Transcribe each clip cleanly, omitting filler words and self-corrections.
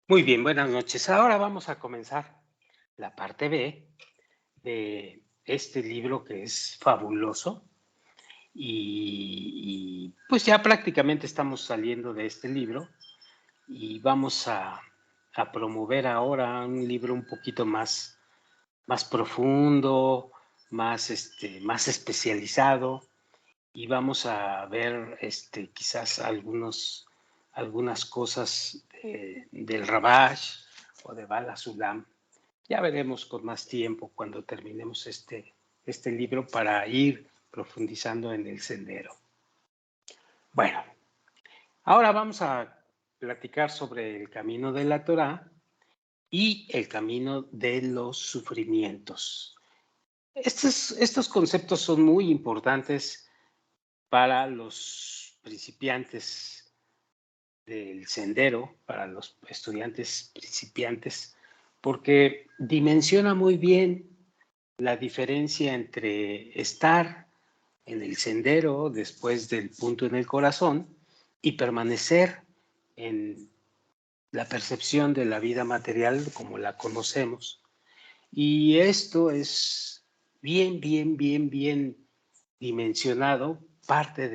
Muy bien, buenas noches. Ahora vamos a comenzar la parte B de este libro que es fabuloso pues ya prácticamente estamos saliendo de este libro y vamos a promover ahora un libro un poquito más profundo, más especializado y vamos a ver quizás algunas cosas del Rabash o de Bala Sulam. Ya veremos con más tiempo cuando terminemos este libro para ir profundizando en el sendero. Bueno, ahora vamos a platicar sobre el camino de la Torá y el camino de los sufrimientos. Estos conceptos son muy importantes para los principiantes del sendero, para los estudiantes principiantes, porque dimensiona muy bien la diferencia entre estar en el sendero después del punto en el corazón y permanecer en la percepción de la vida material como la conocemos. Y esto es bien dimensionado, parte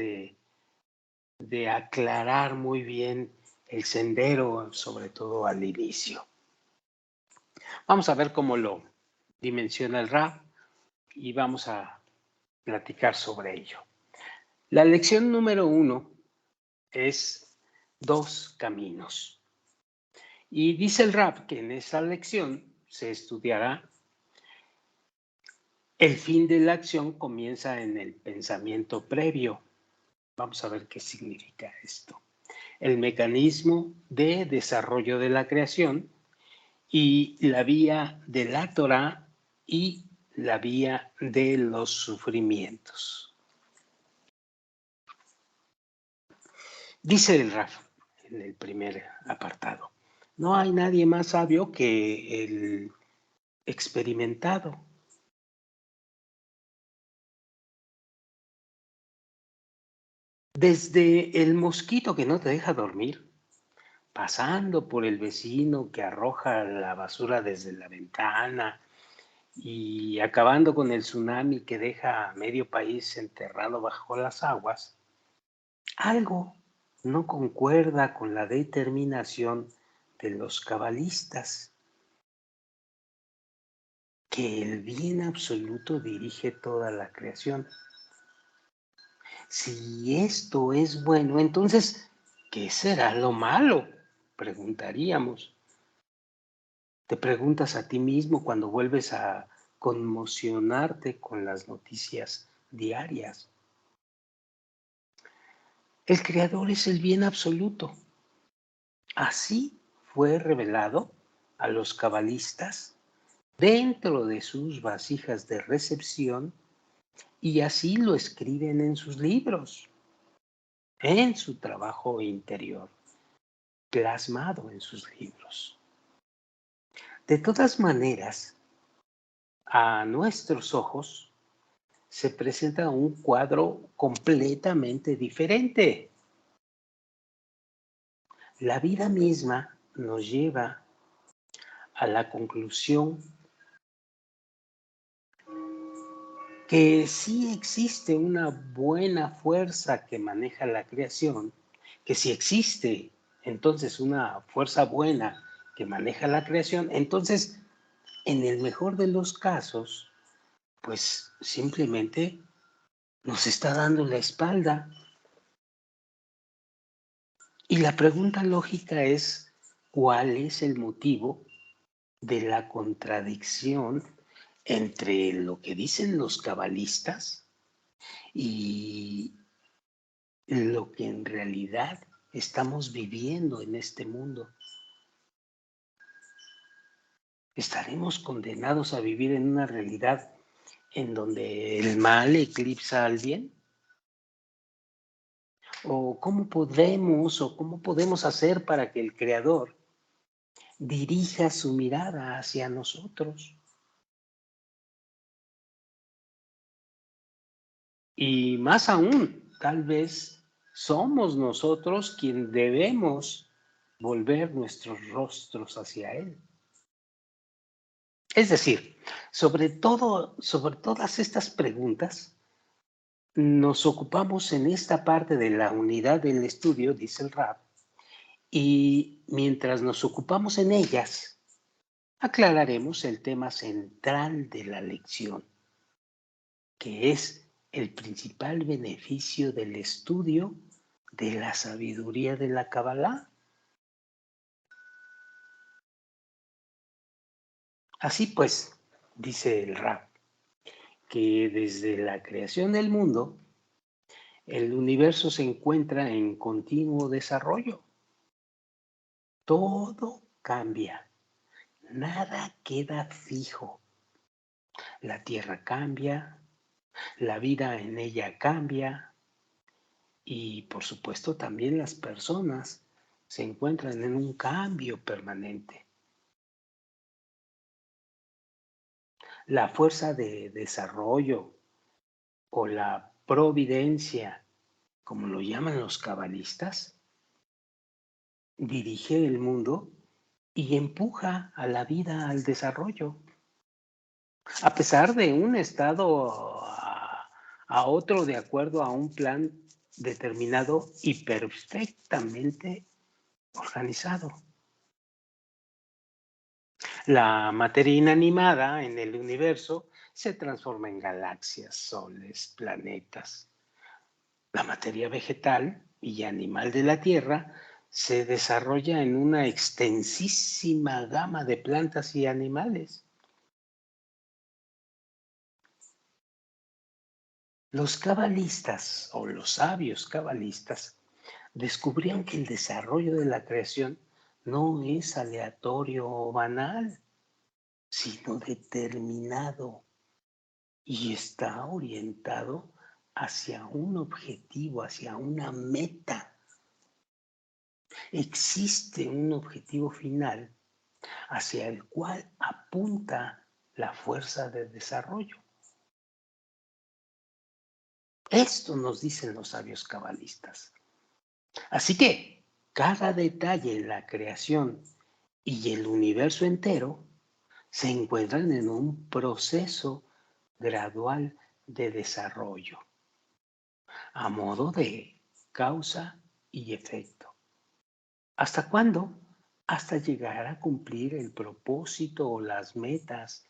de aclarar muy bien el sendero, sobre todo al inicio. Vamos a ver cómo lo dimensiona el Rab y vamos a platicar sobre ello. La lección número 1 es 2 caminos. Y dice el Rab que en esa lección se estudiará el fin de la acción comienza en el pensamiento previo. Vamos a ver qué significa esto. El mecanismo de desarrollo de la creación y la vía de la Torá y la vía de los sufrimientos. Dice el Raf en el primer apartado, no hay nadie más sabio que el experimentado. Desde el mosquito que no te deja dormir, pasando por el vecino que arroja la basura desde la ventana y acabando con el tsunami que deja a medio país enterrado bajo las aguas, algo no concuerda con la determinación de los cabalistas, que el bien absoluto dirige toda la creación. Si esto es bueno, entonces, ¿qué será lo malo? Preguntaríamos. Te preguntas a ti mismo cuando vuelves a conmocionarte con las noticias diarias. El Creador es el bien absoluto. Así fue revelado a los cabalistas dentro de sus vasijas de recepción y así lo escriben en sus libros, en su trabajo interior, plasmado en sus libros. De todas maneras, a nuestros ojos se presenta un cuadro completamente diferente. La vida misma nos lleva a la conclusión que sí existe una buena fuerza que maneja la creación, que si existe entonces una fuerza buena que maneja la creación, entonces en el mejor de los casos, pues simplemente nos está dando la espalda. Y la pregunta lógica es, ¿cuál es el motivo de la contradicción entre lo que dicen los cabalistas y lo que en realidad estamos viviendo en este mundo? ¿Estaremos condenados a vivir en una realidad en donde el mal eclipsa al bien? ¿O cómo podemos hacer para que el Creador dirija su mirada hacia nosotros? Y más aún, tal vez somos nosotros quien debemos volver nuestros rostros hacia Él. Es decir, sobre todas estas preguntas, nos ocupamos en esta parte de la unidad del estudio, dice el Rab, y mientras nos ocupamos en ellas, aclararemos el tema central de la lección, que es el principal beneficio del estudio de la sabiduría de la Kabbalah. Así pues, dice el Rab, que desde la creación del mundo, el universo se encuentra en continuo desarrollo. Todo cambia, nada queda fijo. La Tierra cambia, la vida en ella cambia y, por supuesto, también las personas se encuentran en un cambio permanente. La fuerza de desarrollo o la providencia, como lo llaman los cabalistas, dirige el mundo y empuja a la vida al desarrollo. A pesar de un estado a otro de acuerdo a un plan determinado y perfectamente organizado. La materia inanimada en el universo se transforma en galaxias, soles, planetas. La materia vegetal y animal de la Tierra se desarrolla en una extensísima gama de plantas y animales. Los cabalistas o los sabios cabalistas descubrieron que el desarrollo de la creación no es aleatorio o banal, sino determinado y está orientado hacia un objetivo, hacia una meta. Existe un objetivo final hacia el cual apunta la fuerza de desarrollo. Esto nos dicen los sabios cabalistas. Así que cada detalle en la creación y el universo entero se encuentran en un proceso gradual de desarrollo, a modo de causa y efecto. ¿Hasta cuándo? Hasta llegar a cumplir el propósito o las metas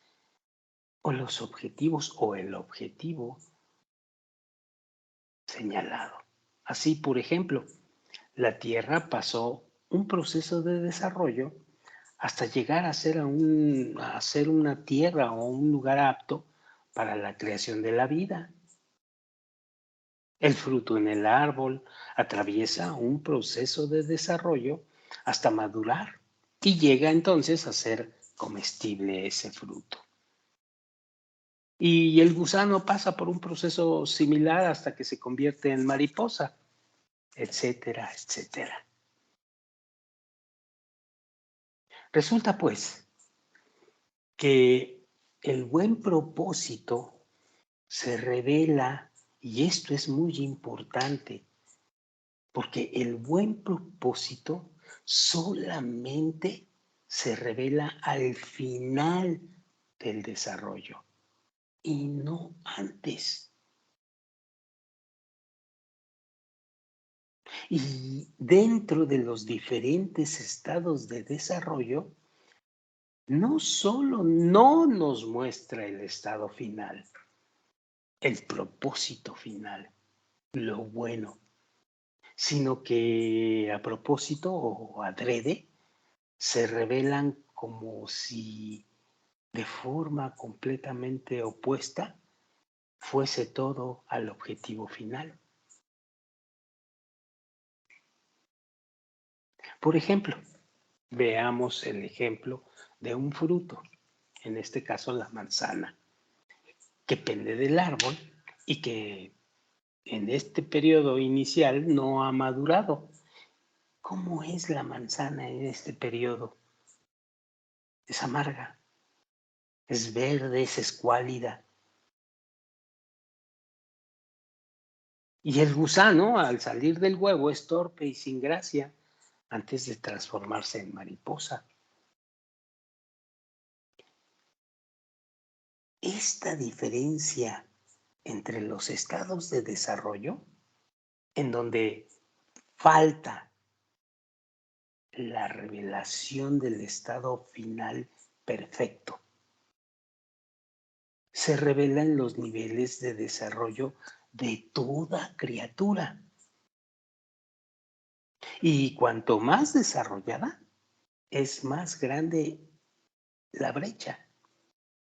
o los objetivos o el objetivo señalado. Así, por ejemplo, la Tierra pasó un proceso de desarrollo hasta llegar a ser una tierra o un lugar apto para la creación de la vida. El fruto en el árbol atraviesa un proceso de desarrollo hasta madurar y llega entonces a ser comestible ese fruto. Y el gusano pasa por un proceso similar hasta que se convierte en mariposa, etcétera, etcétera. Resulta pues que el buen propósito se revela, y esto es muy importante, porque el buen propósito solamente se revela al final del desarrollo y no antes. Y dentro de los diferentes estados de desarrollo, no solo no nos muestra el estado final, el propósito final, lo bueno, sino que a propósito o adrede se revelan como si de forma completamente opuesta fuese todo al objetivo final. Por ejemplo, veamos el ejemplo de un fruto, en este caso la manzana, que pende del árbol y que en este periodo inicial no ha madurado. ¿Cómo es la manzana en este periodo? Es amarga, es verde, es escuálida. Y el gusano, al salir del huevo, es torpe y sin gracia, antes de transformarse en mariposa. Esta diferencia entre los estados de desarrollo, en donde falta la revelación del estado final perfecto, se revela en los niveles de desarrollo de toda criatura. Y cuanto más desarrollada, es más grande la brecha.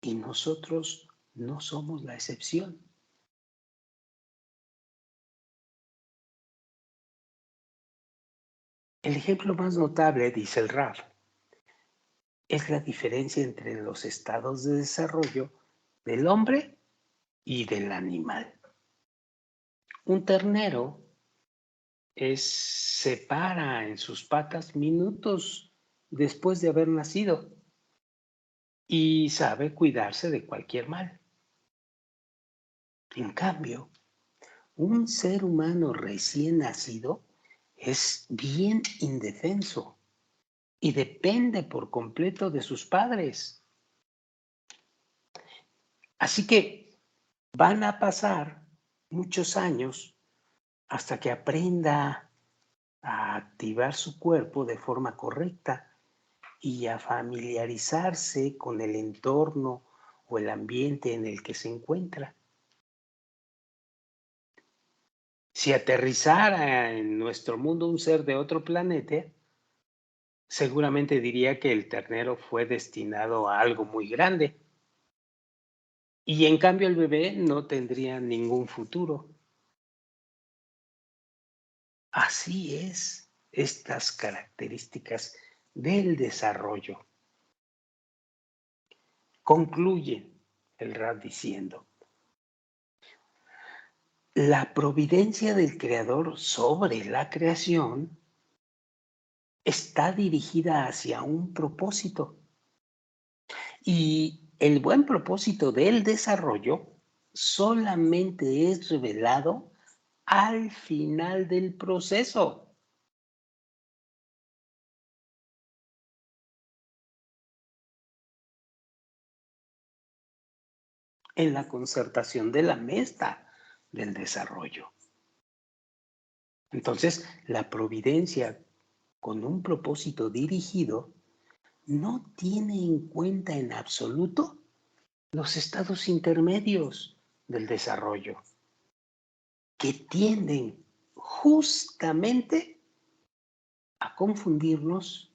Y nosotros no somos la excepción. El ejemplo más notable, dice el Raf, es la diferencia entre los estados de desarrollo del hombre y del animal. Un ternero se para en sus patas minutos después de haber nacido y sabe cuidarse de cualquier mal. En cambio, un ser humano recién nacido es bien indefenso y depende por completo de sus padres. Así que van a pasar muchos años hasta que aprenda a activar su cuerpo de forma correcta y a familiarizarse con el entorno o el ambiente en el que se encuentra. Si aterrizara en nuestro mundo un ser de otro planeta, seguramente diría que el ternero fue destinado a algo muy grande. Y en cambio el bebé no tendría ningún futuro. Así es estas características del desarrollo. Concluye el Rab diciendo: la providencia del Creador sobre la creación está dirigida hacia un propósito. Y el buen propósito del desarrollo solamente es revelado al final del proceso. En la concertación de la mesta del desarrollo. Entonces, la providencia con un propósito dirigido no tiene en cuenta en absoluto los estados intermedios del desarrollo, que tienden justamente a confundirnos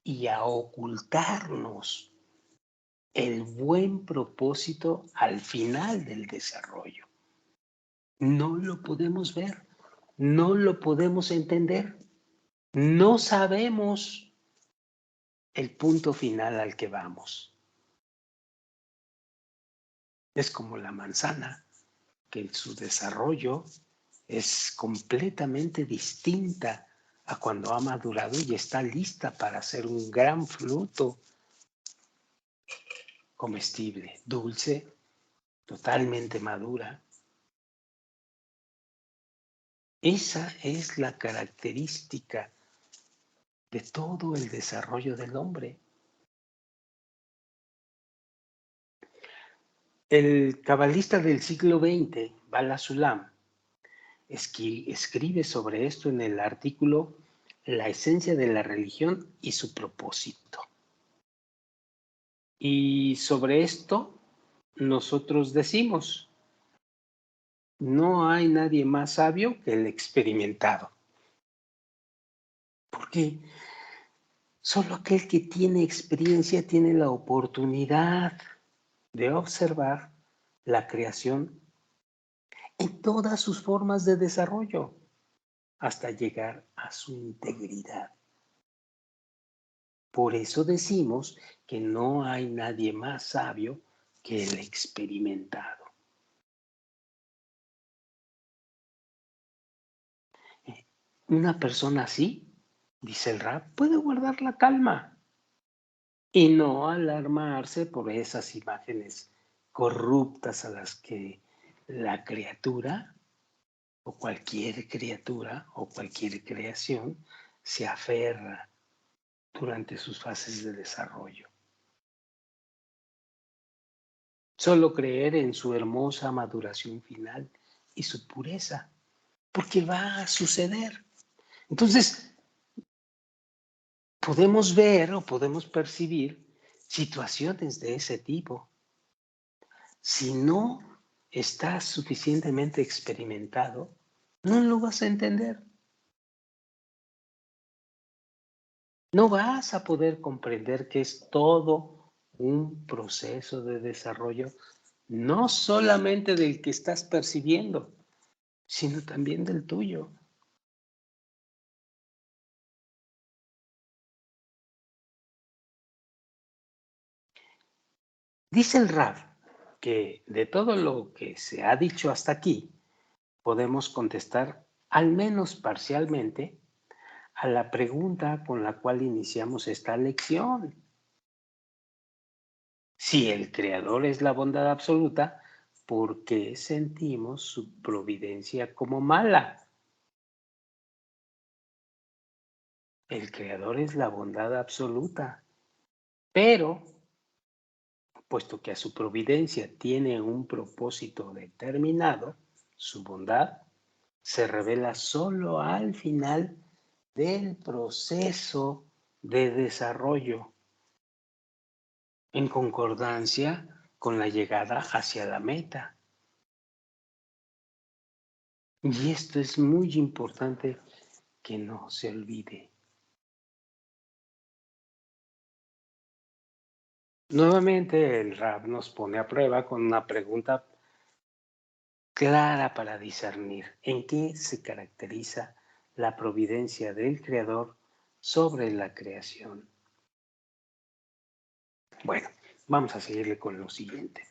y a ocultarnos el buen propósito al final del desarrollo. No lo podemos ver, no lo podemos entender, no sabemos el punto final al que vamos. Es como la manzana, que en su desarrollo es completamente distinta a cuando ha madurado y está lista para ser un gran fruto comestible, dulce, totalmente madura. Esa es la característica de todo el desarrollo del hombre. El cabalista del siglo XX, Bala Sulam, escribe sobre esto en el artículo La esencia de la religión y su propósito. Y sobre esto nosotros decimos: no hay nadie más sabio que el experimentado. Porque solo aquel que tiene experiencia tiene la oportunidad de observar la creación en todas sus formas de desarrollo hasta llegar a su integridad. Por eso decimos que no hay nadie más sabio que el experimentado. Una persona así, dice el Rab, puede guardar la calma y no alarmarse por esas imágenes corruptas a las que la criatura o cualquier criatura o cualquier creación se aferra durante sus fases de desarrollo. Solo creer en su hermosa maduración final y su pureza, porque va a suceder. Entonces, podemos ver o podemos percibir situaciones de ese tipo. Si no estás suficientemente experimentado, no lo vas a entender. No vas a poder comprender que es todo un proceso de desarrollo, no solamente del que estás percibiendo, sino también del tuyo. Dice el Rab que de todo lo que se ha dicho hasta aquí, podemos contestar al menos parcialmente a la pregunta con la cual iniciamos esta lección. Si el Creador es la bondad absoluta, ¿por qué sentimos su providencia como mala? El Creador es la bondad absoluta, pero puesto que a su providencia tiene un propósito determinado, su bondad se revela solo al final del proceso de desarrollo, en concordancia con la llegada hacia la meta. Y esto es muy importante que no se olvide. Nuevamente el Rab nos pone a prueba con una pregunta clara para discernir en qué se caracteriza la providencia del Creador sobre la creación. Bueno, vamos a seguirle con lo siguiente.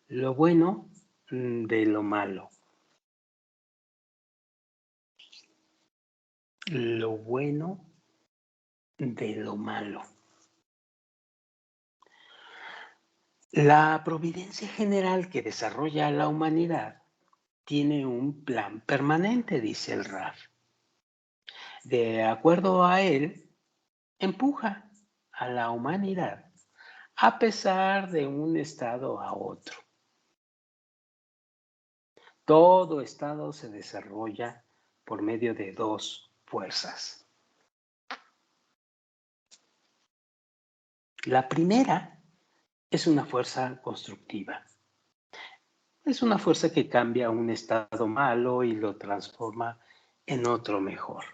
Lo bueno de lo malo. Lo bueno de lo malo. La providencia general que desarrolla la humanidad tiene un plan permanente, dice el Raf. De acuerdo a él, empuja a la humanidad a pesar de un estado a otro. Todo estado se desarrolla por medio de dos fuerzas. La primera es una fuerza constructiva. Es una fuerza que cambia un estado malo y lo transforma en otro mejor.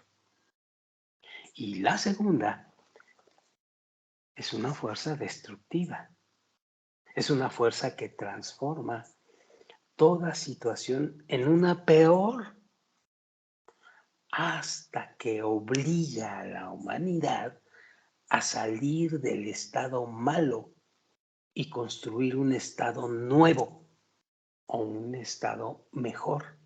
Y la segunda es una fuerza destructiva. Es una fuerza que transforma toda situación en una peor hasta que obliga a la humanidad a salir del estado malo y construir un estado nuevo o un estado mejor.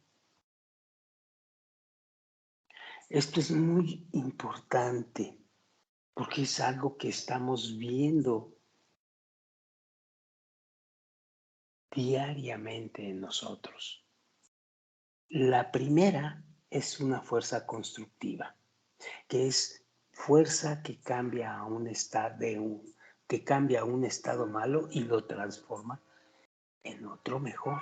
Esto es muy importante porque es algo que estamos viendo diariamente en nosotros. La primera es una fuerza constructiva, que es fuerza que cambia a un estado malo y lo transforma en otro mejor.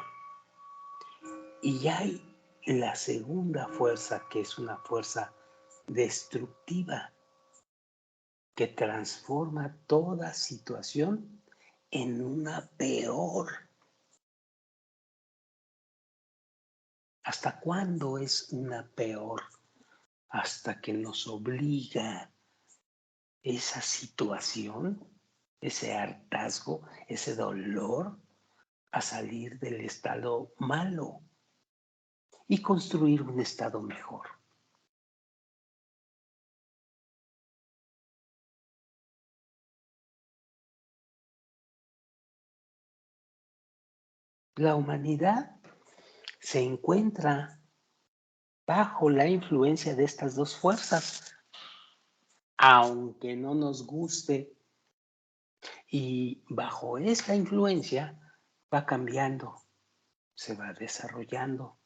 Y hay la segunda fuerza, que es una fuerza destructiva, que transforma toda situación en una peor. ¿Hasta cuándo es una peor? Hasta que nos obliga esa situación, ese hartazgo, ese dolor, a salir del estado malo y construir un estado mejor. La humanidad se encuentra bajo la influencia de estas dos fuerzas, aunque no nos guste, y bajo esta influencia va cambiando, se va desarrollando,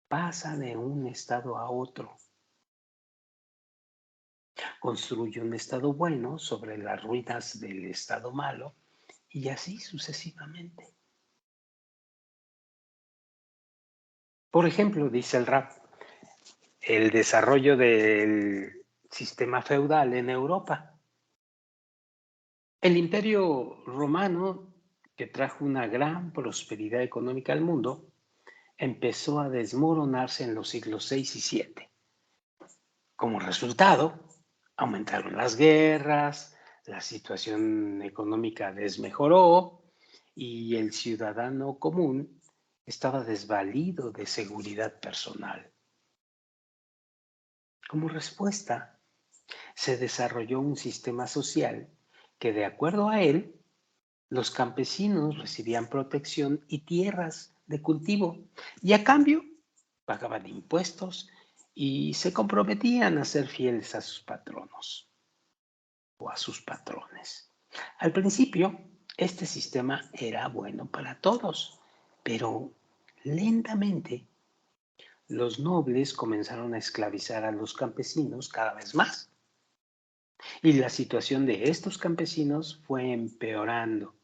pasa de un estado a otro. construye un estado bueno sobre las ruinas del estado malo y así sucesivamente. Por ejemplo, dice el rap, el desarrollo del sistema feudal en Europa. El imperio romano, que trajo una gran prosperidad económica al mundo, empezó a desmoronarse en los siglos VI y VII. Como resultado, aumentaron las guerras, la situación económica desmejoró y el ciudadano común estaba desvalido de seguridad personal. Como respuesta, se desarrolló un sistema social que, de acuerdo a él, los campesinos recibían protección y tierras de cultivo y a cambio pagaban impuestos y se comprometían a ser fieles a sus patronos o a sus patrones. Al principio, este sistema era bueno para todos, pero lentamente los nobles comenzaron a esclavizar a los campesinos cada vez más. Y la situación de estos campesinos fue empeorando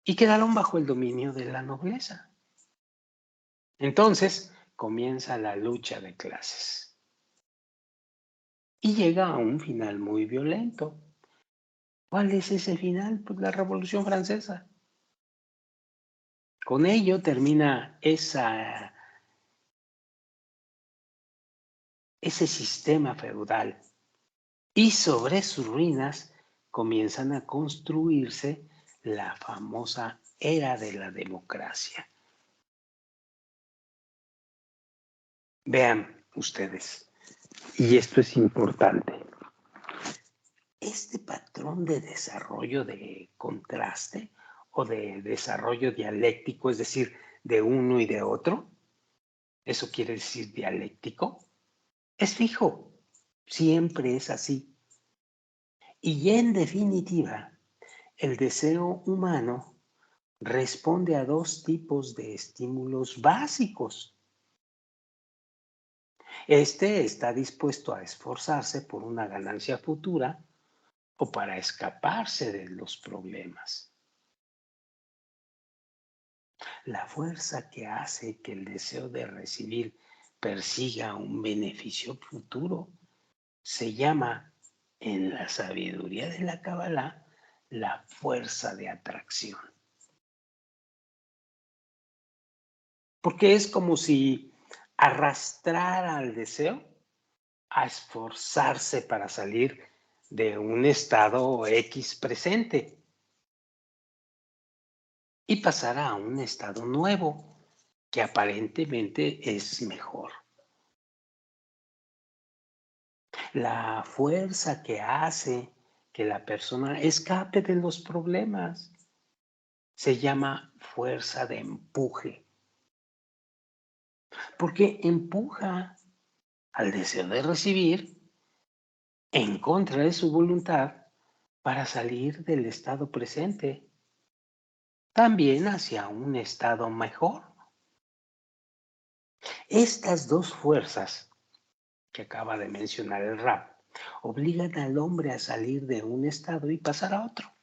y quedaron bajo el dominio de la nobleza. Entonces comienza la lucha de clases y llega a un final muy violento. ¿Cuál es ese final? Pues la Revolución Francesa. Con ello termina ese sistema feudal y sobre sus ruinas comienzan a construirse la famosa era de la democracia. Vean ustedes, y esto es importante, este patrón de desarrollo de contraste o de desarrollo dialéctico, es decir, de uno y de otro, eso quiere decir dialéctico, es fijo, siempre es así. Y en definitiva, el deseo humano responde a dos tipos de estímulos básicos. Este está dispuesto a esforzarse por una ganancia futura o para escaparse de los problemas. La fuerza que hace que el deseo de recibir persiga un beneficio futuro se llama, en la sabiduría de la Kabbalah, la fuerza de atracción. Porque es como si arrastrara al deseo a esforzarse para salir de un estado X presente y pasar a un estado nuevo que aparentemente es mejor. La fuerza que hace que la persona escape de los problemas se llama fuerza de empuje, porque empuja al deseo de recibir en contra de su voluntad para salir del estado presente, también hacia un estado mejor. Estas dos fuerzas que acaba de mencionar el rap obligan al hombre a salir de un estado y pasar a otro.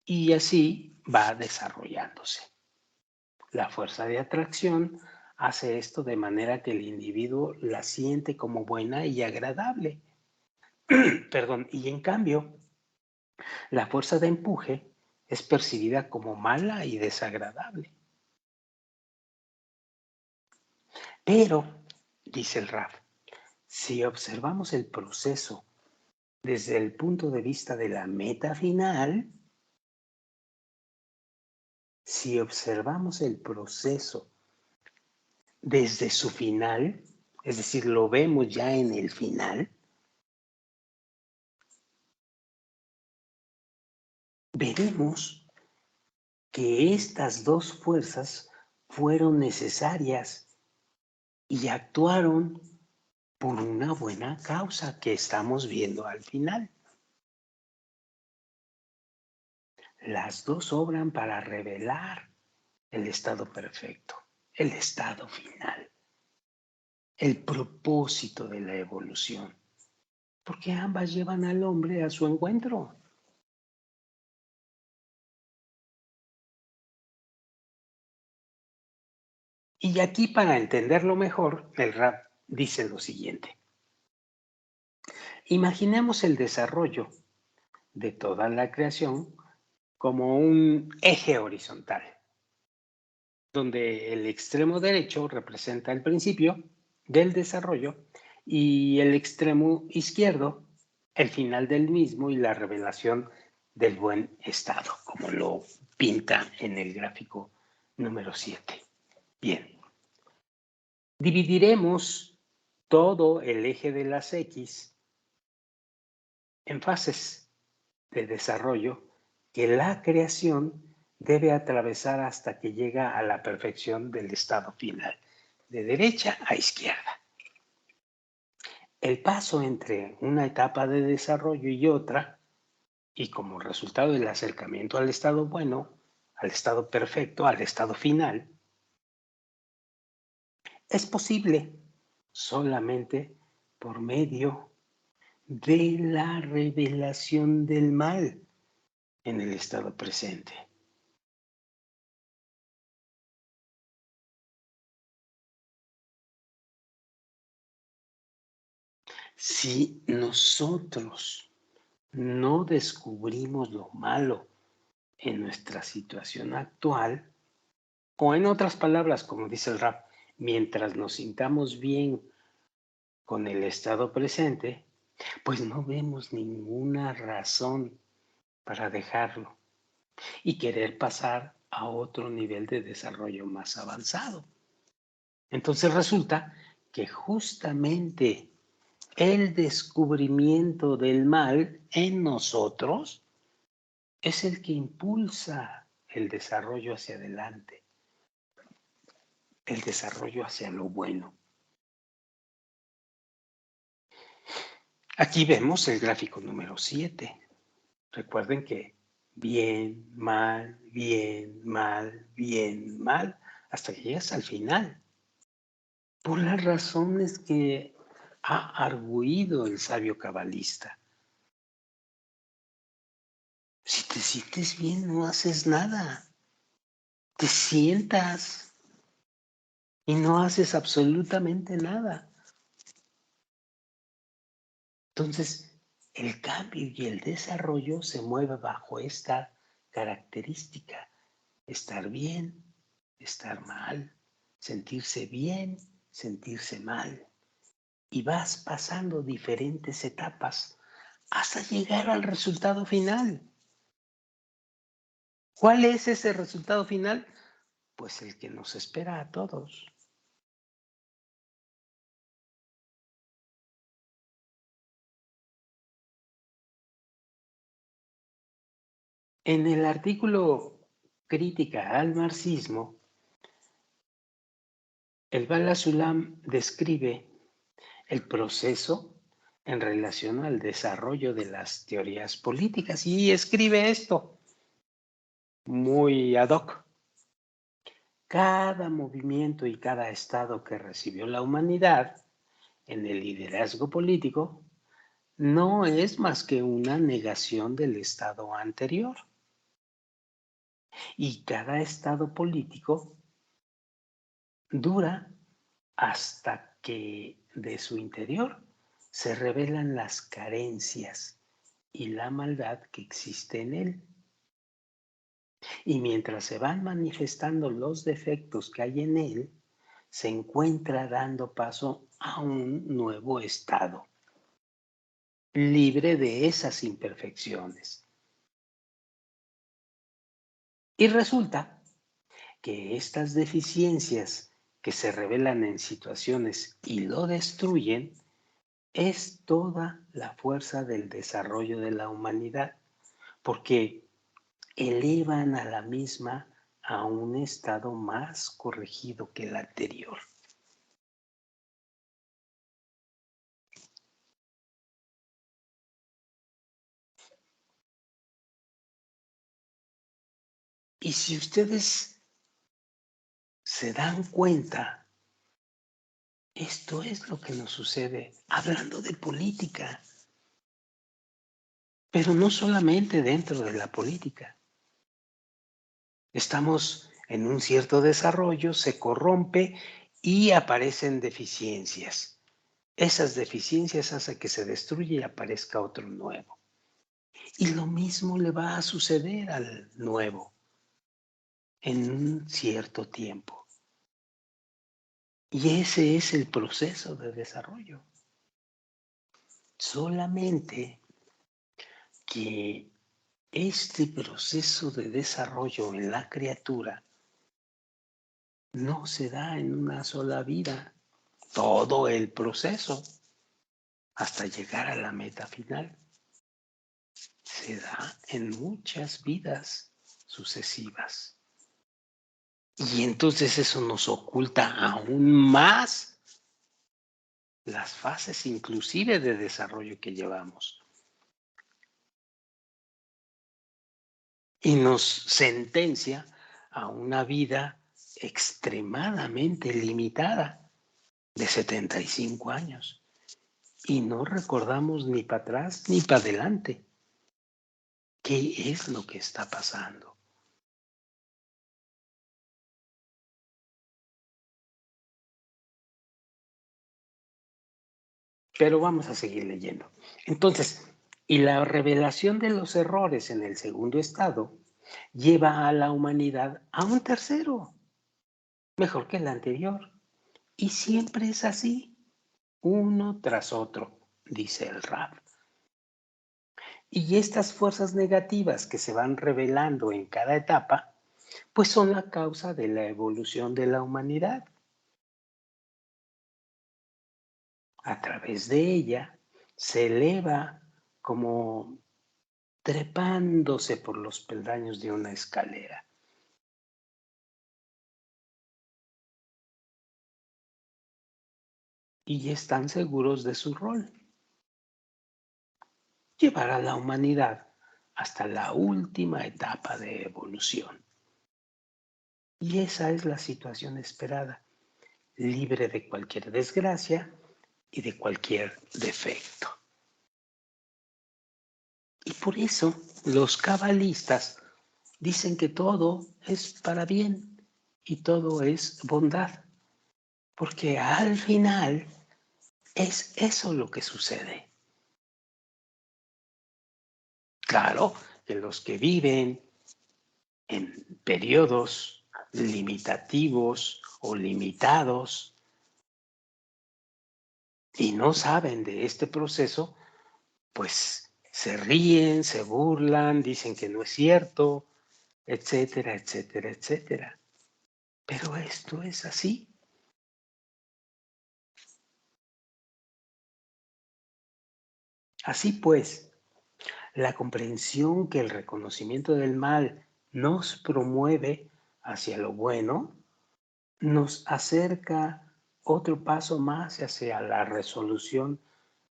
Y así va desarrollándose. La fuerza de atracción hace esto de manera que el individuo la siente como buena y agradable. Perdón, y en cambio, la fuerza de empuje es percibida como mala y desagradable. Pero, dice el Raf, si observamos el proceso desde el punto de vista de la meta final, si observamos el proceso desde su final, es decir, lo vemos ya en el final, veremos que estas dos fuerzas fueron necesarias y actuaron por una buena causa que estamos viendo al final. Las dos obran para revelar el estado perfecto, el estado final, el propósito de la evolución. porque ambas llevan al hombre a su encuentro. Y aquí, para entenderlo mejor, el Rab dice lo siguiente. Imaginemos el desarrollo de toda la creación como un eje horizontal, donde el extremo derecho representa el principio del desarrollo y el extremo izquierdo el final del mismo y la revelación del buen estado, como lo pinta en el gráfico número 7. Bien, dividiremos todo el eje de las X en fases de desarrollo que la creación debe atravesar hasta que llega a la perfección del estado final, de derecha a izquierda. El paso entre una etapa de desarrollo y otra, y como resultado del acercamiento al estado bueno, al estado perfecto, al estado final, es posible solamente por medio de la revelación del mal en el estado presente. Si nosotros no descubrimos lo malo en nuestra situación actual, o en otras palabras, como dice el rap, mientras nos sintamos bien con el estado presente, pues no vemos ninguna razón para dejarlo y querer pasar a otro nivel de desarrollo más avanzado. Entonces resulta que justamente el descubrimiento del mal en nosotros es el que impulsa el desarrollo hacia adelante, el desarrollo hacia lo bueno. Aquí vemos el gráfico número 7. Recuerden que bien, mal, bien, mal, bien, mal, hasta que llegas al final. Por las razones que ha arguido el sabio cabalista. Si te sientes bien, no haces nada. Te sientas y no haces absolutamente nada. Entonces, el cambio y el desarrollo se mueve bajo esta característica: estar bien, estar mal, sentirse bien, sentirse mal. Y vas pasando diferentes etapas hasta llegar al resultado final. ¿Cuál es ese resultado final? Pues el que nos espera a todos. En el artículo Crítica al marxismo, el Bala Sulam describe el proceso en relación al desarrollo de las teorías políticas y escribe esto muy ad hoc. Cada movimiento y cada estado que recibió la humanidad en el liderazgo político no es más que una negación del estado anterior. Y cada estado político dura hasta que de su interior se revelan las carencias y la maldad que existe en él. Y mientras se van manifestando los defectos que hay en él, se encuentra dando paso a un nuevo estado, libre de esas imperfecciones. Y resulta que estas deficiencias que se revelan en situaciones y lo destruyen es toda la fuerza del desarrollo de la humanidad, porque elevan a la misma a un estado más corregido que el anterior. Y si ustedes se dan cuenta, esto es lo que nos sucede hablando de política. Pero no solamente dentro de la política. Estamos en un cierto desarrollo, se corrompe y aparecen deficiencias. Esas deficiencias hacen que se destruya y aparezca otro nuevo. Y lo mismo le va a suceder al nuevo en un cierto tiempo. Y ese es el proceso de desarrollo. Solamente que este proceso de desarrollo en la criatura no se da en una sola vida, todo el proceso hasta llegar a la meta final se da en muchas vidas sucesivas. Y entonces eso nos oculta aún más las fases inclusive de desarrollo que llevamos. Y nos sentencia a una vida extremadamente limitada de 75 años. Y no recordamos ni para atrás ni para adelante qué es lo que está pasando. Pero vamos a seguir leyendo. Entonces, y la revelación de los errores en el segundo estado lleva a la humanidad a un tercero, mejor que el anterior. Y siempre es así, uno tras otro, dice el Rab. Y estas fuerzas negativas que se van revelando en cada etapa, pues son la causa de la evolución de la humanidad. A través de ella se eleva como trepándose por los peldaños de una escalera. Y están seguros de su rol, llevar a la humanidad hasta la última etapa de evolución. Y esa es la situación esperada, libre de cualquier desgracia y de cualquier defecto. Y por eso los cabalistas dicen que todo es para bien y todo es bondad, porque al final es eso lo que sucede. Claro que los que viven en periodos limitativos o limitados y no saben de este proceso, pues se ríen, se burlan, dicen que no es cierto, etcétera, etcétera, etcétera. Pero esto es así. Así pues, la comprensión que el reconocimiento del mal nos promueve hacia lo bueno, nos acerca otro paso más hacia la resolución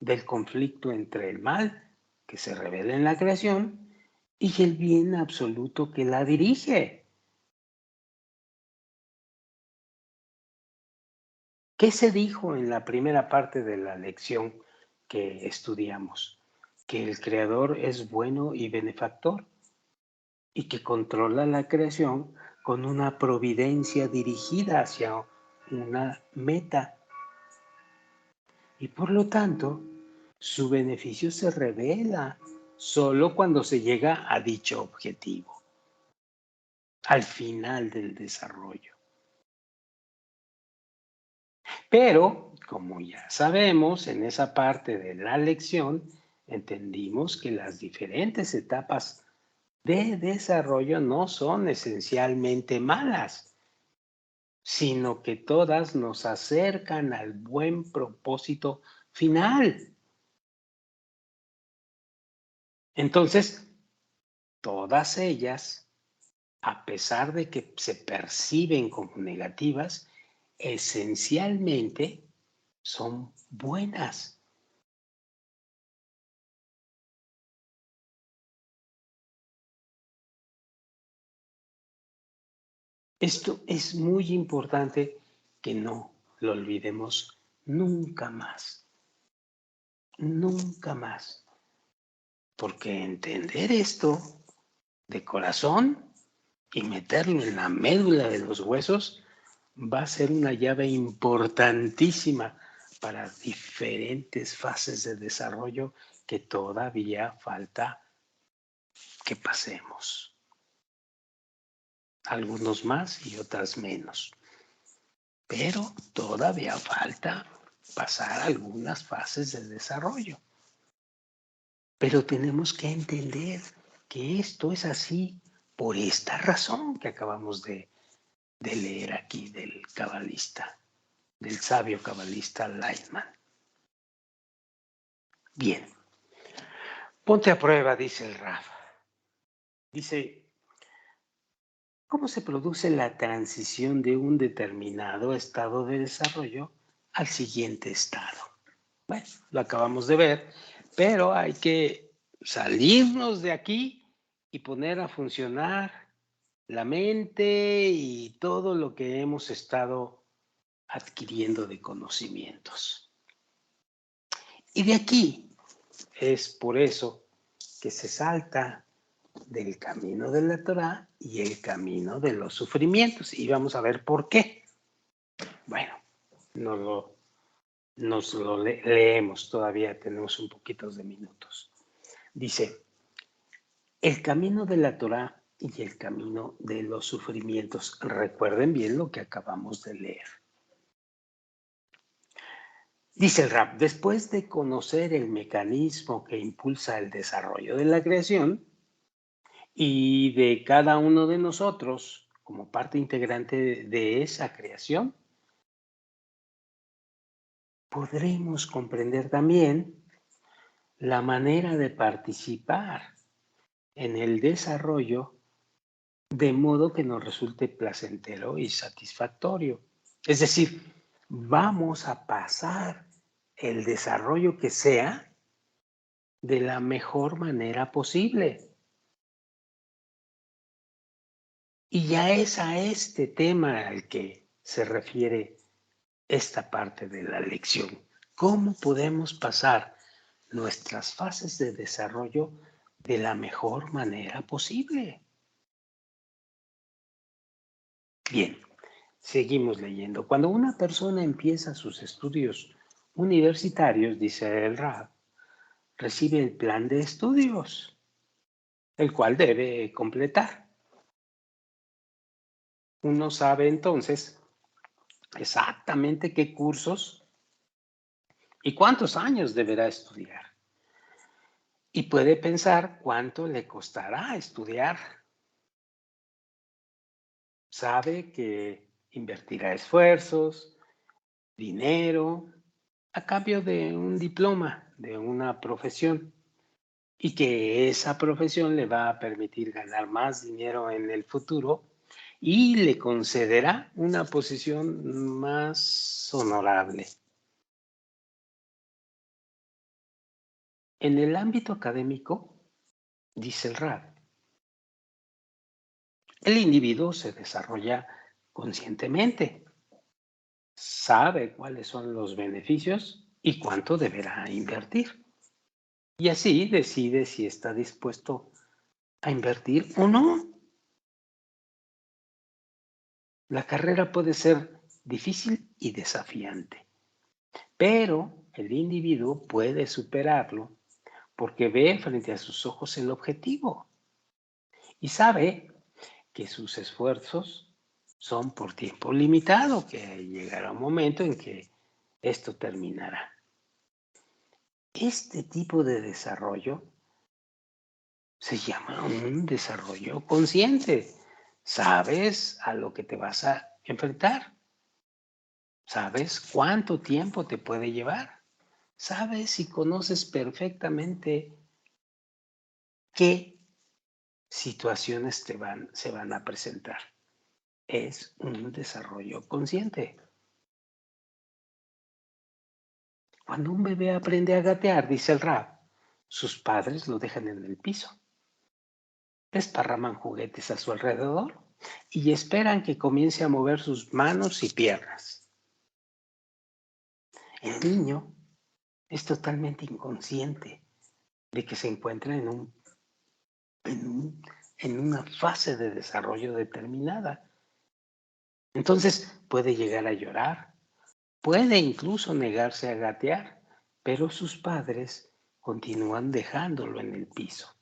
del conflicto entre el mal que se revela en la creación y el bien absoluto que la dirige. ¿Qué se dijo en la primera parte de la lección que estudiamos? Que el Creador es bueno y benefactor y que controla la creación con una providencia dirigida hacia una meta. Y por lo tanto, su beneficio se revela solo cuando se llega a dicho objetivo, al final del desarrollo. Pero, como ya sabemos, en esa parte de la lección entendimos que las diferentes etapas de desarrollo no son esencialmente malas, sino que todas nos acercan al buen propósito final. Entonces, todas ellas, a pesar de que se perciben como negativas, esencialmente son buenas. Esto es muy importante que no lo olvidemos nunca más, nunca más. porque entender esto de corazón y meterlo en la médula de los huesos va a ser una llave importantísima para diferentes fases de desarrollo que todavía falta que pasemos. Algunos más y otras menos. Pero todavía falta pasar algunas fases de desarrollo. Pero tenemos que entender que esto es así por esta razón que acabamos de leer aquí del cabalista, del sabio cabalista Lightman. Bien, ponte a prueba, dice el Raf. Dice, ¿cómo se produce la transición de un determinado estado de desarrollo al siguiente estado? Bueno, lo acabamos de ver, pero hay que salirnos de aquí y poner a funcionar la mente y todo lo que hemos estado adquiriendo de conocimientos. Y de aquí es por eso que se salta del camino de la Torá y el camino de los sufrimientos. Y vamos a ver por qué. Bueno, nos lo leemos, todavía tenemos un poquito de minutos. Dice, el camino de la Torá y el camino de los sufrimientos. Recuerden bien lo que acabamos de leer. Dice el Rab, después de conocer el mecanismo que impulsa el desarrollo de la creación y de cada uno de nosotros como parte integrante de esa creación, podremos comprender también la manera de participar en el desarrollo de modo que nos resulte placentero y satisfactorio. Es decir, vamos a pasar el desarrollo que sea de la mejor manera posible. Y ya es a este tema al que se refiere esta parte de la lección. ¿Cómo podemos pasar nuestras fases de desarrollo de la mejor manera posible? Bien, seguimos leyendo. Cuando una persona empieza sus estudios universitarios, dice el Rab, recibe el plan de estudios, el cual debe completar. Uno sabe entonces exactamente qué cursos y cuántos años deberá estudiar. Y puede pensar cuánto le costará estudiar. Sabe que invertirá esfuerzos, dinero, a cambio de un diploma, de una profesión, y que esa profesión le va a permitir ganar más dinero en el futuro y le concederá una posición más honorable. En el ámbito académico, dice el Rab, el individuo se desarrolla conscientemente, sabe cuáles son los beneficios y cuánto deberá invertir. Y así decide si está dispuesto a invertir o no. La carrera puede ser difícil y desafiante, pero el individuo puede superarlo porque ve frente a sus ojos el objetivo y sabe que sus esfuerzos son por tiempo limitado, que llegará un momento en que esto terminará. Este tipo de desarrollo se llama un desarrollo consciente. Sabes a lo que te vas a enfrentar. Sabes cuánto tiempo te puede llevar. Sabes y conoces perfectamente qué situaciones se van a presentar. Es un desarrollo consciente. Cuando un bebé aprende a gatear, dice el Rab, sus padres lo dejan en el piso. Desparraman juguetes a su alrededor y esperan que comience a mover sus manos y piernas. El niño es totalmente inconsciente de que se encuentra en una fase de desarrollo determinada. Entonces puede llegar a llorar, puede incluso negarse a gatear, pero sus padres continúan dejándolo en el piso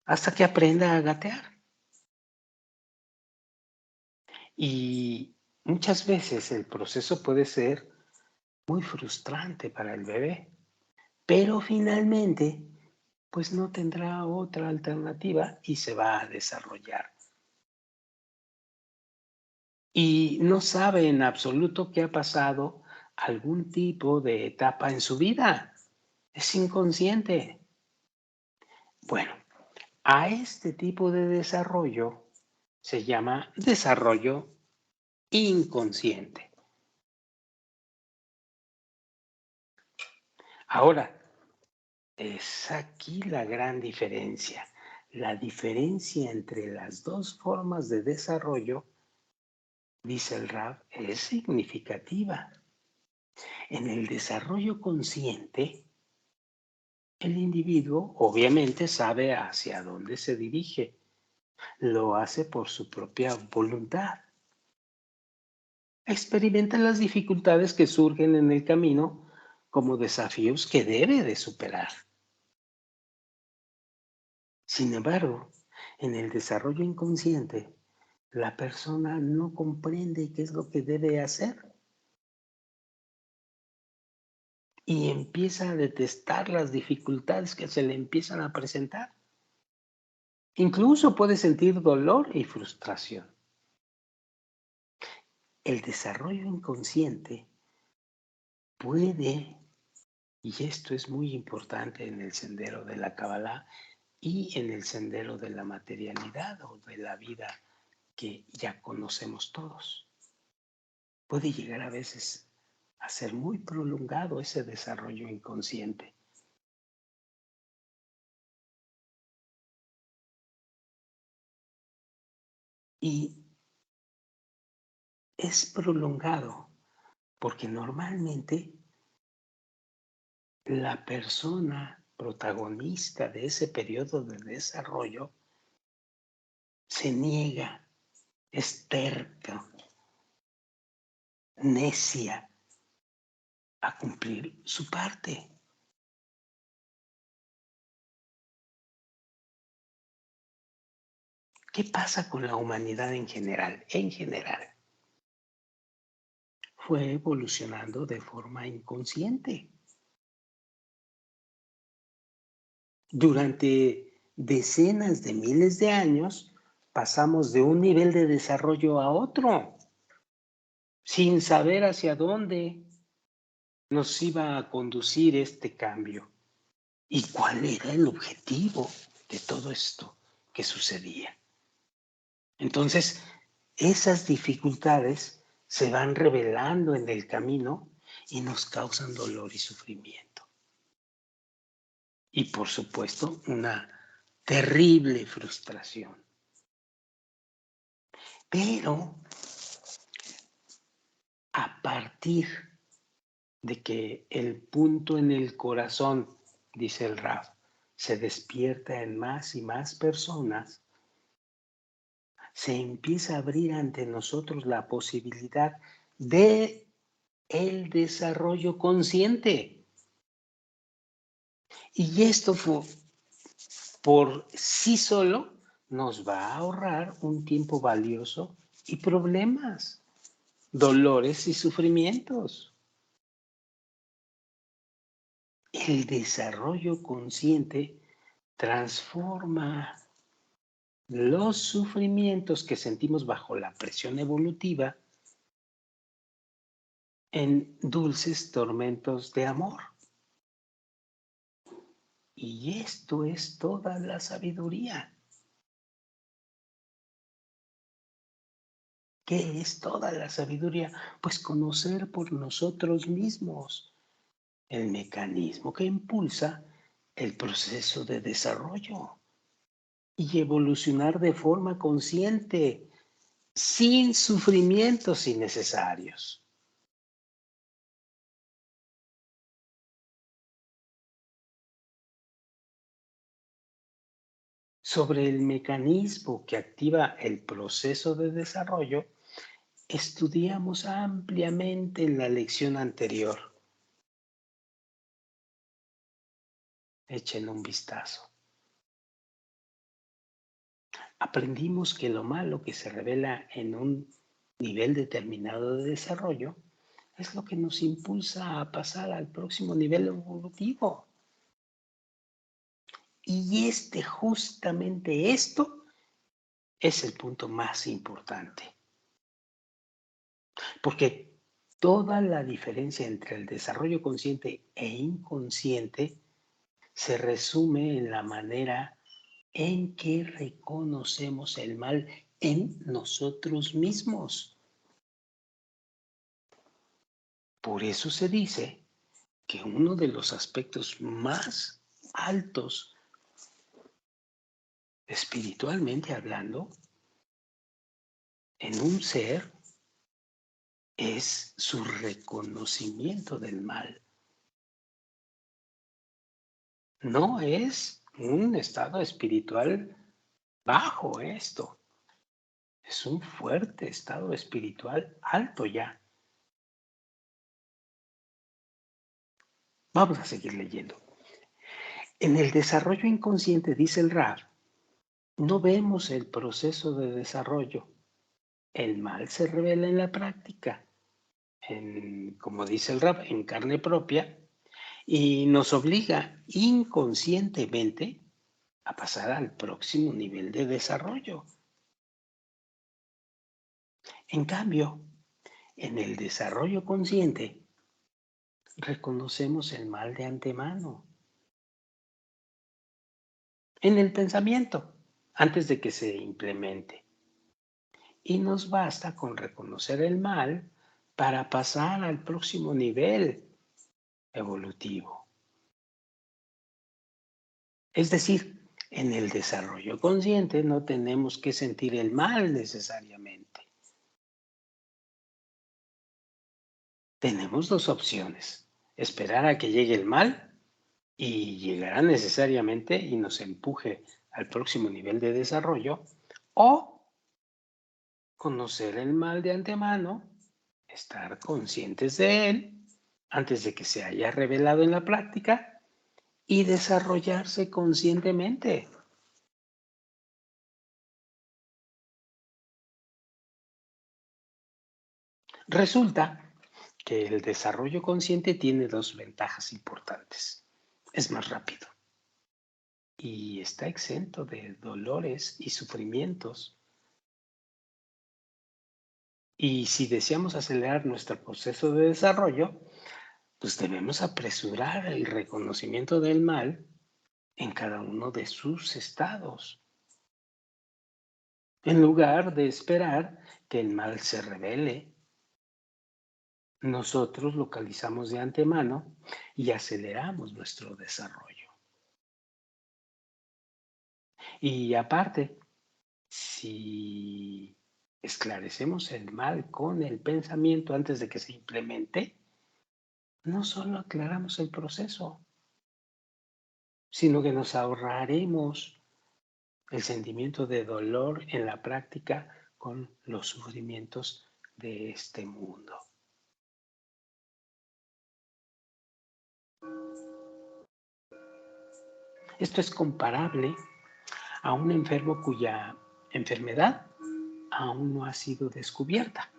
hasta que aprenda a gatear. Y muchas veces el proceso puede ser muy frustrante para el bebé, pero finalmente pues no tendrá otra alternativa y se va a desarrollar. Y no sabe en absoluto qué ha pasado algún tipo de etapa en su vida. Es inconsciente. Bueno, a este tipo de desarrollo se llama desarrollo inconsciente. Ahora, es aquí la gran diferencia. La diferencia entre las dos formas de desarrollo, dice el Rab, es significativa. En el desarrollo consciente, el individuo obviamente sabe hacia dónde se dirige. Lo hace por su propia voluntad. Experimenta las dificultades que surgen en el camino como desafíos que debe de superar. Sin embargo, en el desarrollo inconsciente, la persona no comprende qué es lo que debe hacer y empieza a detestar las dificultades que se le empiezan a presentar. Incluso puede sentir dolor y frustración. El desarrollo inconsciente puede, y esto es muy importante en el sendero de la Kabbalah y en el sendero de la materialidad o de la vida que ya conocemos todos, puede llegar a veces a ser muy prolongado ese desarrollo inconsciente. Y es prolongado porque normalmente la persona protagonista de ese periodo de desarrollo se niega, es terca, necia a cumplir su parte. ¿Qué pasa con la humanidad en general? En general, fue evolucionando de forma inconsciente. Durante decenas de miles de años pasamos de un nivel de desarrollo a otro, sin saber hacia dónde nos iba a conducir este cambio y cuál era el objetivo de todo esto que sucedía. Entonces, esas dificultades se van revelando en el camino y nos causan dolor y sufrimiento. Y por supuesto, una terrible frustración. Pero a partir de que el punto en el corazón, dice el Raf, se despierta en más y más personas, se empieza a abrir ante nosotros la posibilidad de el desarrollo consciente. Y esto por sí solo nos va a ahorrar un tiempo valioso y problemas, dolores y sufrimientos. El desarrollo consciente transforma los sufrimientos que sentimos bajo la presión evolutiva en dulces tormentos de amor. Y esto es toda la sabiduría. ¿Qué es toda la sabiduría? Pues conocer por nosotros mismos el mecanismo que impulsa el proceso de desarrollo y evolucionar de forma consciente, sin sufrimientos innecesarios. Sobre el mecanismo que activa el proceso de desarrollo, estudiamos ampliamente en la lección anterior. Echen un vistazo. Aprendimos que lo malo que se revela en un nivel determinado de desarrollo es lo que nos impulsa a pasar al próximo nivel evolutivo. Y justamente esto, es el punto más importante. Porque toda la diferencia entre el desarrollo consciente e inconsciente se resume en la manera en que reconocemos el mal en nosotros mismos. Por eso se dice que uno de los aspectos más altos, espiritualmente hablando, en un ser es su reconocimiento del mal. No es un estado espiritual bajo esto. Es un fuerte estado espiritual alto ya. Vamos a seguir leyendo. En el desarrollo inconsciente, dice el Rab, no vemos el proceso de desarrollo. El mal se revela en la práctica, como dice el Rab, en carne propia, y nos obliga inconscientemente a pasar al próximo nivel de desarrollo. En cambio, en el desarrollo consciente, reconocemos el mal de antemano. En el pensamiento, antes de que se implemente. Y nos basta con reconocer el mal para pasar al próximo nivel evolutivo. Es decir, en el desarrollo consciente no tenemos que sentir el mal necesariamente. Tenemos dos opciones: esperar a que llegue el mal y llegará necesariamente y nos empuje al próximo nivel de desarrollo, o conocer el mal de antemano, estar conscientes de él antes de que se haya revelado en la práctica y desarrollarse conscientemente. Resulta que el desarrollo consciente tiene dos ventajas importantes. Es más rápido y está exento de dolores y sufrimientos. Y si deseamos acelerar nuestro proceso de desarrollo, pues debemos apresurar el reconocimiento del mal en cada uno de sus estados, en lugar de esperar que el mal se revele. Nosotros localizamos de antemano y aceleramos nuestro desarrollo. Y aparte, si esclarecemos el mal con el pensamiento antes de que se implemente, no solo aclaramos el proceso, sino que nos ahorraremos el sentimiento de dolor en la práctica con los sufrimientos de este mundo. Esto es comparable a un enfermo cuya enfermedad aún no ha sido descubierta,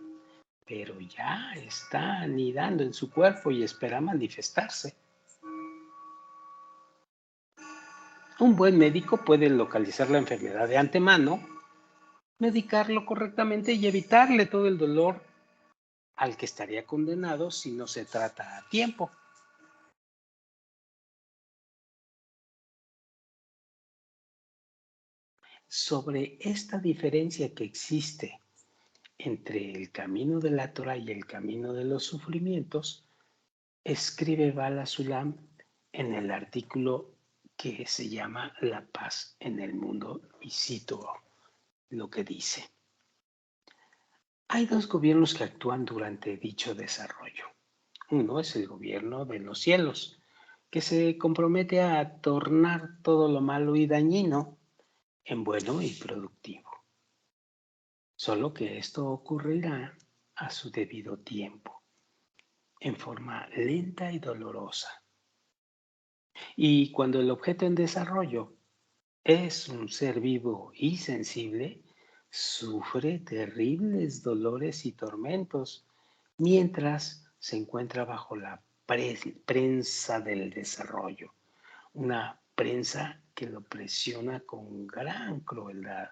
pero ya está anidando en su cuerpo y espera manifestarse. Un buen médico puede localizar la enfermedad de antemano, medicarlo correctamente y evitarle todo el dolor al que estaría condenado si no se trata a tiempo. Sobre esta diferencia que existe entre el camino de la Torah y el camino de los sufrimientos, escribe Bala Sulam en el artículo que se llama La paz en el mundo, y cito lo que dice. Hay dos gobiernos que actúan durante dicho desarrollo. Uno es el gobierno de los cielos, que se compromete a tornar todo lo malo y dañino en bueno y productivo. Solo que esto ocurrirá a su debido tiempo, en forma lenta y dolorosa. Y cuando el objeto en desarrollo es un ser vivo y sensible, sufre terribles dolores y tormentos mientras se encuentra bajo la prensa del desarrollo, una prensa que lo presiona con gran crueldad.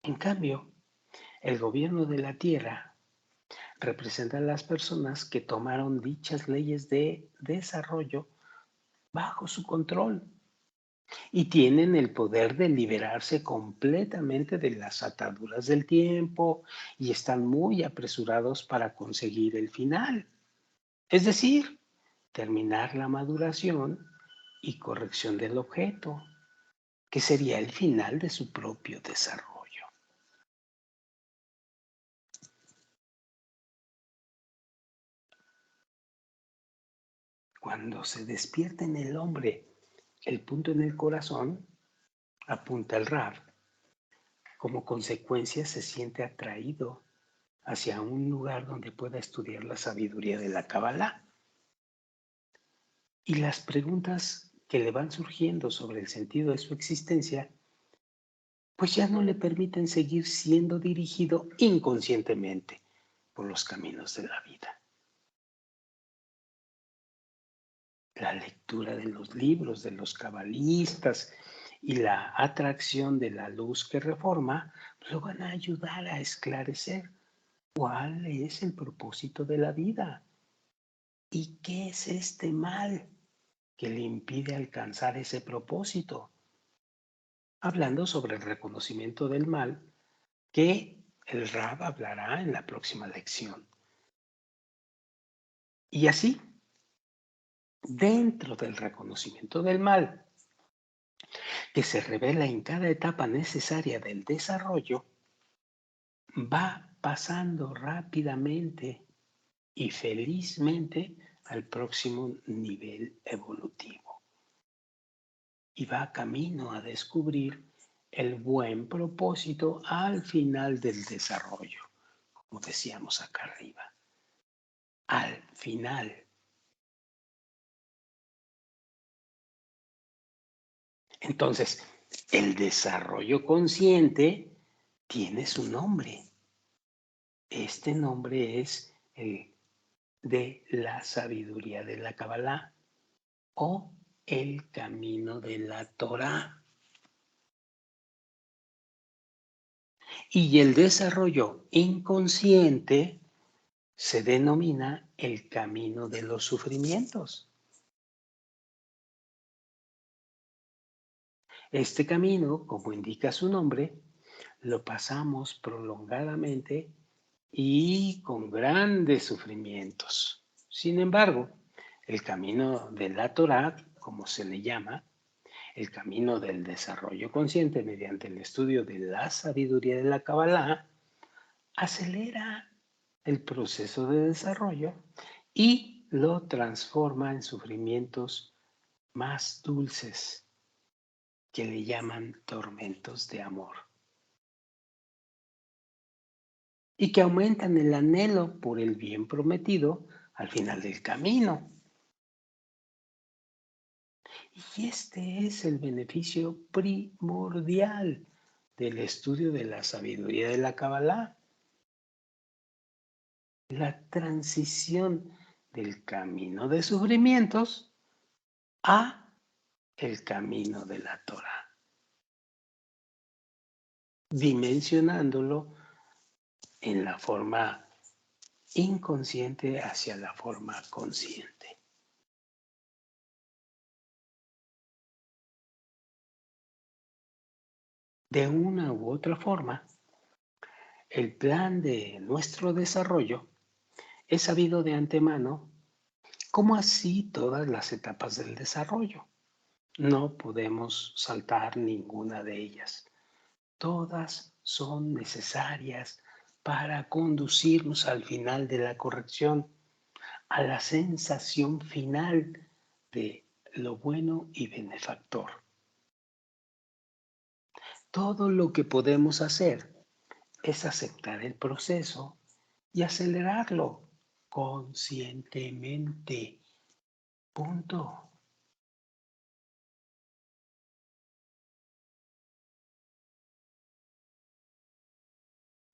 En cambio, el gobierno de la Tierra representa a las personas que tomaron dichas leyes de desarrollo bajo su control y tienen el poder de liberarse completamente de las ataduras del tiempo y están muy apresurados para conseguir el final, es decir, terminar la maduración y corrección del objeto, que sería el final de su propio desarrollo. Cuando se despierta en el hombre el punto en el corazón, apunta el Rab, como consecuencia se siente atraído hacia un lugar donde pueda estudiar la sabiduría de la Kabbalah. Y las preguntas que le van surgiendo sobre el sentido de su existencia, pues ya no le permiten seguir siendo dirigido inconscientemente por los caminos de la vida. La lectura de los libros de los cabalistas y la atracción de la luz que reforma lo van a ayudar a esclarecer cuál es el propósito de la vida y qué es este mal que le impide alcanzar ese propósito. Hablando sobre el reconocimiento del mal que el Rab hablará en la próxima lección. Y así, dentro del reconocimiento del mal, que se revela en cada etapa necesaria del desarrollo, va pasando rápidamente y felizmente al próximo nivel evolutivo. Y va camino a descubrir el buen propósito al final del desarrollo, como decíamos acá arriba. Al final. Entonces, el desarrollo consciente tiene su nombre. Este nombre es el de la sabiduría de la Kabbalah o el camino de la Torah. Y el desarrollo inconsciente se denomina el camino de los sufrimientos. Este camino, como indica su nombre, lo pasamos prolongadamente y con grandes sufrimientos. Sin embargo, el camino de la Torah, como se le llama, el camino del desarrollo consciente mediante el estudio de la sabiduría de la Kabbalah, acelera el proceso de desarrollo y lo transforma en sufrimientos más dulces, que le llaman tormentos de amor, y que aumentan el anhelo por el bien prometido al final del camino. Y este es el beneficio primordial del estudio de la sabiduría de la Kabbalah, la transición del camino de sufrimientos a el camino de la Torah, dimensionándolo en la forma inconsciente hacia la forma consciente. De una u otra forma, el plan de nuestro desarrollo es sabido de antemano, como así todas las etapas del desarrollo. No podemos saltar ninguna de ellas. Todas son necesarias para conducirnos al final de la corrección, a la sensación final de lo bueno y benefactor. Todo lo que podemos hacer es aceptar el proceso y acelerarlo conscientemente. Punto.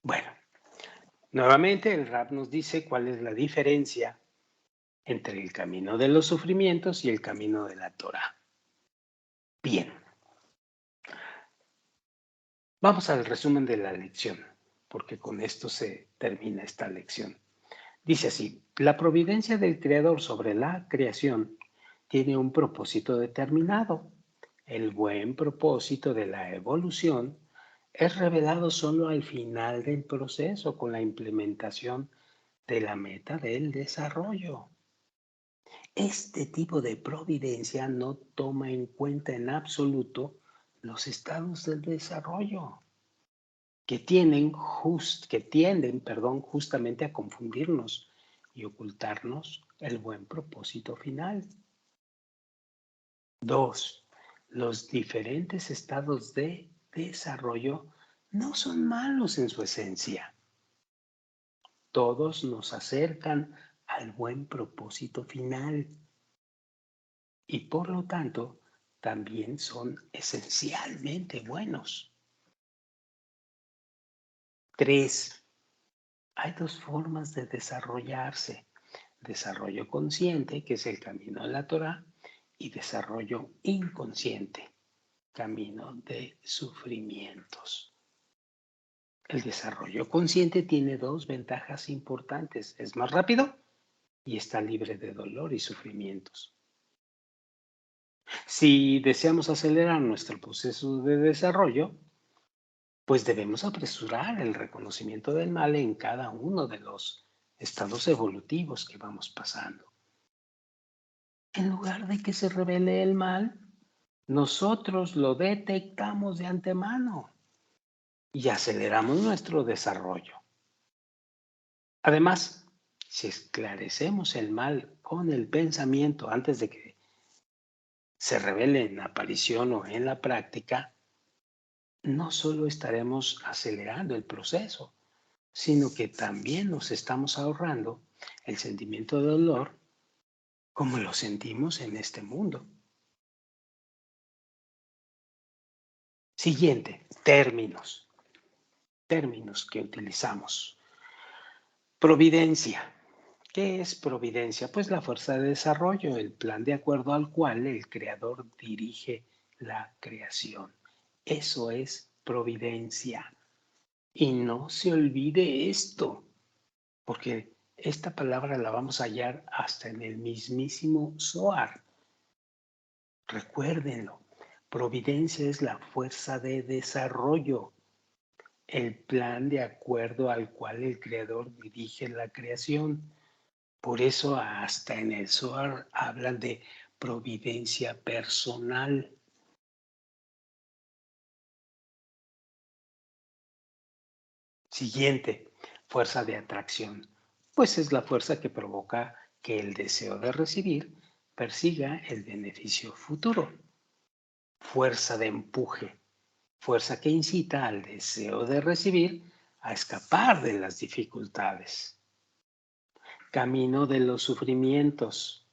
Bueno, nuevamente el Rab nos dice cuál es la diferencia entre el camino de los sufrimientos y el camino de la Torah. Bien, vamos al resumen de la lección, porque con esto se termina esta lección. Dice así, la providencia del Creador sobre la creación tiene un propósito determinado. El buen propósito de la evolución es revelado solo al final del proceso con la implementación de la meta del desarrollo. Este tipo de providencia no toma en cuenta en absoluto los estados del desarrollo que tienden, justamente a confundirnos y ocultarnos el buen propósito final. 2. Los diferentes estados de desarrollo no son malos en su esencia. Todos nos acercan al buen propósito final y por lo tanto también son esencialmente buenos. 3. Hay dos formas de desarrollarse. Desarrollo consciente, que es el camino de la Torah, y desarrollo inconsciente, camino de sufrimientos. El desarrollo consciente tiene dos ventajas importantes. Es más rápido y está libre de dolor y sufrimientos. Si deseamos acelerar nuestro proceso de desarrollo, pues debemos apresurar el reconocimiento del mal en cada uno de los estados evolutivos que vamos pasando. En lugar de que se revele el mal, nosotros lo detectamos de antemano y aceleramos nuestro desarrollo. Además, si esclarecemos el mal con el pensamiento antes de que se revele en aparición o en la práctica, no solo estaremos acelerando el proceso, sino que también nos estamos ahorrando el sentimiento de dolor como lo sentimos en este mundo. Siguiente, términos que utilizamos. Providencia. ¿Qué es providencia? Pues la fuerza de desarrollo, el plan de acuerdo al cual el creador dirige la creación. Eso es providencia. Y no se olvide esto, porque esta palabra la vamos a hallar hasta en el mismísimo Zohar. Recuérdenlo, providencia es la fuerza de desarrollo, el plan de acuerdo al cual el creador dirige la creación. Por eso hasta en el Zohar hablan de providencia personal. Siguiente, fuerza de atracción. Pues es la fuerza que provoca que el deseo de recibir persiga el beneficio futuro. Fuerza de empuje, fuerza que incita al deseo de recibir a escapar de las dificultades. Camino de los sufrimientos,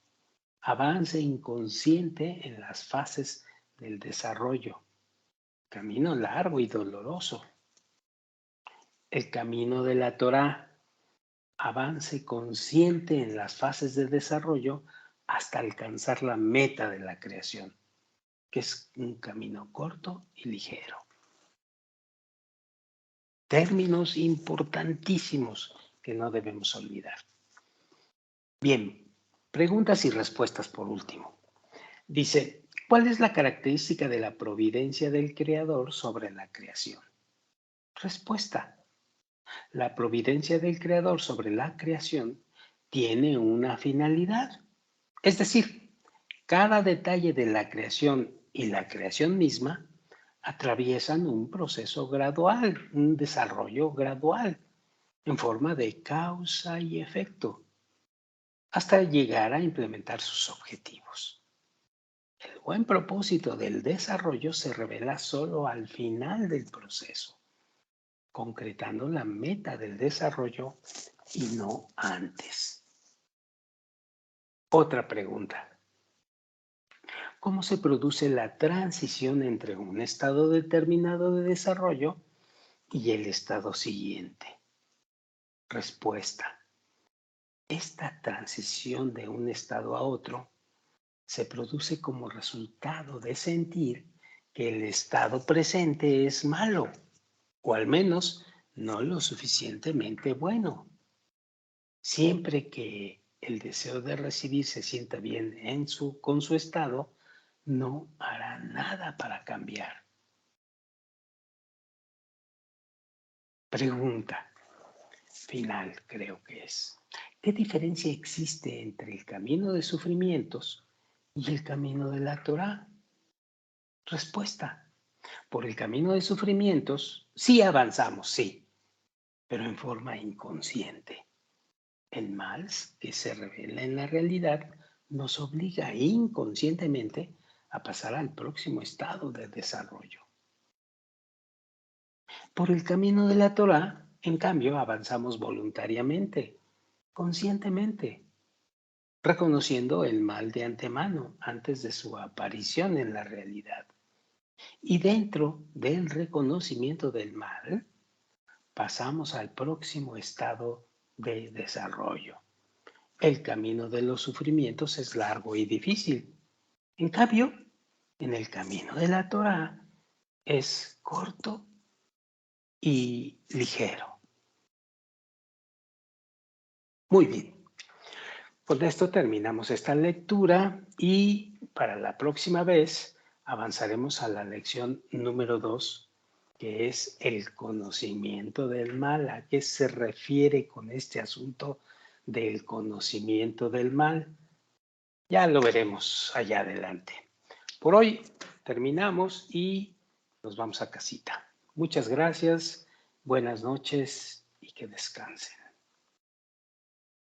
avance inconsciente en las fases del desarrollo. Camino largo y doloroso. El camino de la Torá, avance consciente en las fases de desarrollo hasta alcanzar la meta de la creación, que es un camino corto y ligero. Términos importantísimos que no debemos olvidar. Bien, preguntas y respuestas por último. Dice, ¿cuál es la característica de la providencia del Creador sobre la creación? Respuesta. La providencia del Creador sobre la creación tiene una finalidad. Es decir, cada detalle de la creación y la creación misma atraviesan un proceso gradual, un desarrollo gradual, en forma de causa y efecto, hasta llegar a implementar sus objetivos. El buen propósito del desarrollo se revela solo al final del proceso, concretando la meta del desarrollo y no antes. Otra pregunta. ¿Cómo se produce la transición entre un estado determinado de desarrollo y el estado siguiente? Respuesta. Esta transición de un estado a otro se produce como resultado de sentir que el estado presente es malo, o al menos no lo suficientemente bueno. Siempre que el deseo de recibir se sienta bien con su estado, no hará nada para cambiar. Pregunta final, creo que es: ¿qué diferencia existe entre el camino de sufrimientos y el camino de la Torá? Respuesta: por el camino de sufrimientos sí avanzamos, sí, pero en forma inconsciente. El mal que se revela en la realidad nos obliga inconscientemente a pasar al próximo estado de desarrollo. Por el camino de la Torá, en cambio, avanzamos voluntariamente, conscientemente, reconociendo el mal de antemano antes de su aparición en la realidad. Y dentro del reconocimiento del mal, pasamos al próximo estado de desarrollo. El camino de los sufrimientos es largo y difícil. En cambio, en el camino de la Torá es corto y ligero. Muy bien. Con esto terminamos esta lectura y para la próxima vez avanzaremos a la lección número 2, que es el conocimiento del mal. ¿A qué se refiere con este asunto del conocimiento del mal? Ya lo veremos allá adelante. Por hoy terminamos y nos vamos a casita. Muchas gracias, buenas noches y que descansen.